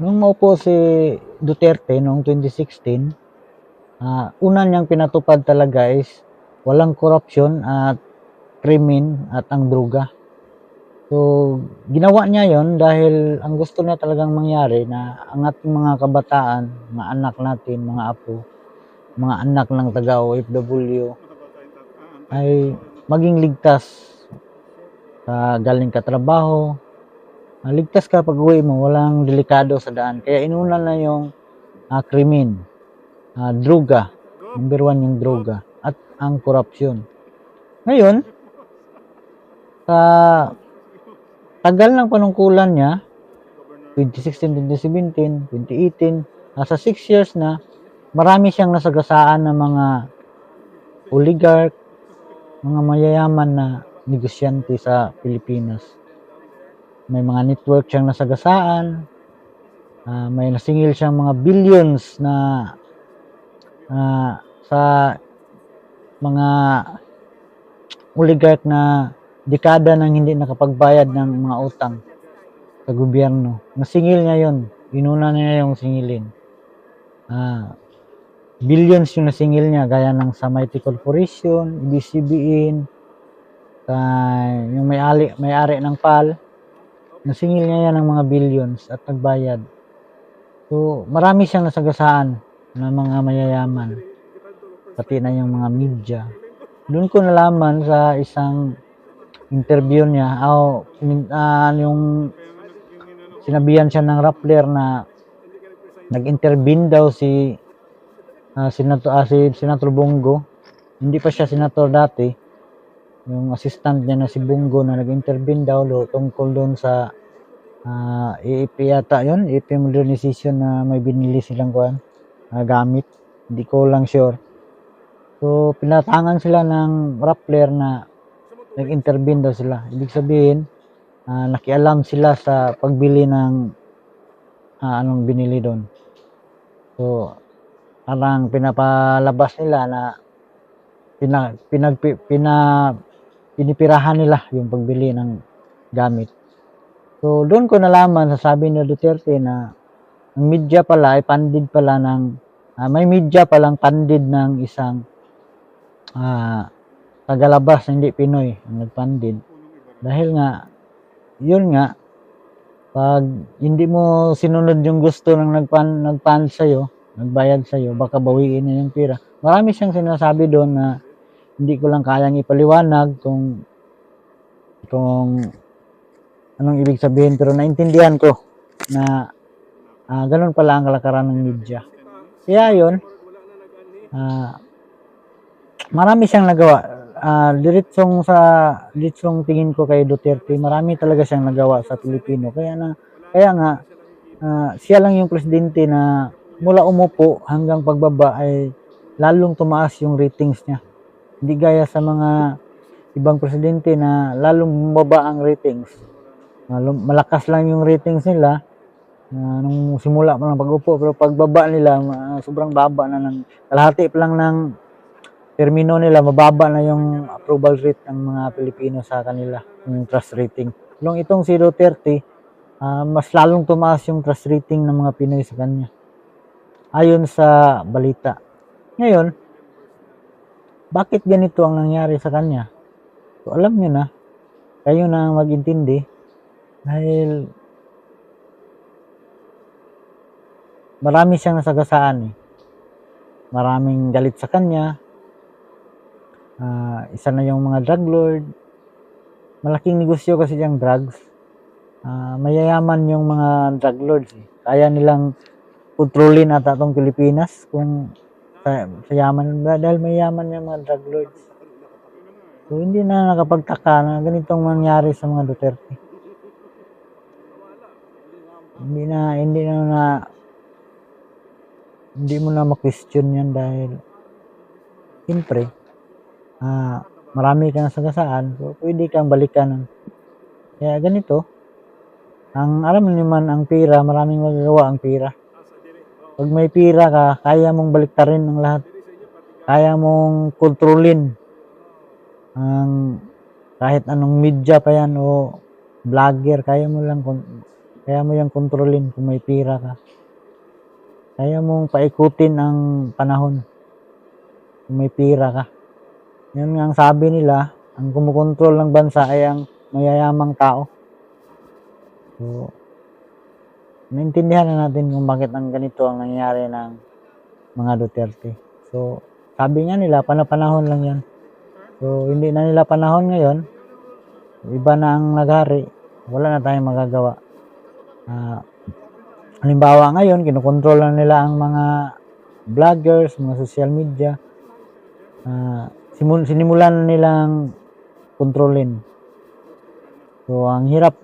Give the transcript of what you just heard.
Nung maupo si Duterte noong 2016, una niyang pinatupad talaga is walang korupsyon at krimen at ang droga. So, ginawa niya yon dahil ang gusto niya talagang mangyari na ang ating mga kabataan, mga anak natin, mga apo, mga anak ng taga-OFW ay maging ligtas sa galing katrabaho. Ligtas ka pag-uwi mo, walang delikado sa daan. Kaya inuna na yung krimen, droga. Number 1 yung droga at ang korupsyon. Ngayon, sa tagal ng panungkulan niya, 2016, 2017, 2018, nasa 6 years na, marami siyang nasagasaan ng mga oligarch, mga mayayaman na negosyante sa Pilipinas. May mga network siyang nasagasaan, may nasingil siyang mga billions na sa mga oligarch na dekada nang hindi nakapagbayad ng mga utang sa gobyerno. Nasingil niya yun. Inuna niya yung singilin. Billions yung nasingil niya gaya ng sa Mighty Corporation, ABS-CBN, yung may-ari ng PAL. Nasingil niya yan ng mga billions at nagbayad. So, marami siyang nasagasaan ng mga mayayaman. Pati na yung mga media. Doon ko nalaman sa isang interview niya, yung sinabihan siya ng Rappler na nag-intervene daw si Senator Bongo. Hindi pa siya senator dati. Yung assistant niya na si Bongo na nag-intervene daw tungkol doon sa EEP yata yun, EEP modernization na may binili silang gamit. Hindi ko lang sure. So, pinatangan sila ng Rappler na nag-intervene daw sila. Ibig sabihin, nakialam sila sa pagbili ng anong binili doon. So, parang pinapalabas nila na pinipirahan nila yung pagbili ng gamit. So, doon ko nalaman, sabi ni Duterte na ang media pala ay funded pala ng, may media palang funded ng isang tagalabas, hindi Pinoy ang nag-funded. Dahil nga, yun nga, pag hindi mo sinunod yung gusto ng nag-fund sa'yo, nagbayad sa'yo, baka bawiin na yung pera. Marami siyang sinasabi doon na hindi ko lang kayang ipaliwanag kung anong ibig sabihin, pero naintindihan ko na ganun pala ang kalakaran ng media. Kaya yun, marami siyang nagawa. Diretsong tingin ko kay Duterte, marami talaga siyang nagawa sa Pilipino. Kaya nga, siya lang yung presidente na mula umupo hanggang pagbaba ay lalong tumaas yung ratings niya. Hindi gaya sa mga ibang presidente na lalong bumaba ang ratings. Malakas lang yung ratings nila nung simula pa lang pag-upo, pero pagbaba nila, sobrang baba na ng kalahati pa lang ng termino nila, mababa na yung approval rate ng mga Pilipino sa kanila, yung trust rating. Itong si Duterte, mas lalong tumaas yung trust rating ng mga Pinoy sa kanya. Ayon sa balita. Ngayon, bakit ganito ang nangyari sa kanya? So, alam nyo na, kayo na mag-intindi, dahil marami siyang nasagasaan. Maraming galit sa kanya. Isa na yung mga drug lord. Malaking negosyo kasi yung drugs. Mayayaman yung mga drug lords. Kaya nilang kontrolin ata itong Pilipinas kung sa yaman, dahil mayaman yung mga drug lords. So, hindi na nakapagtaka na ganitong mangyari sa mga Duterte. Hindi mo na ma-question yan dahil siyempre, marami kang nasagasaan, so pwede kang balikan. Kaya ganito, alam mo naman ang pera, maraming magagawa ang pera. Pag may pera ka, kaya mong baliktarin ng lahat. Kaya mong kontrolin kahit anong media pa yan o vlogger, kaya mo lang Kaya mo yang kontrolin kung may pira ka. Kaya mong paikutin ang panahon kung may pira ka. Yun nga ang sabi nila, ang kumukontrol ng bansa ay ang mayayamang tao. So, naintindihan na natin kung bakit ang ganito ang nangyayari ng mga Duterte. So, sabi nga nila, panahon lang yan. So, hindi na nila panahon ngayon. Iba na ang naghari. Wala na tayong magagawa. Halimbawa ngayon, kinokontrol na nila ang mga vloggers, mga social media. Sinimulan na nilang kontrolin. So, ang hirap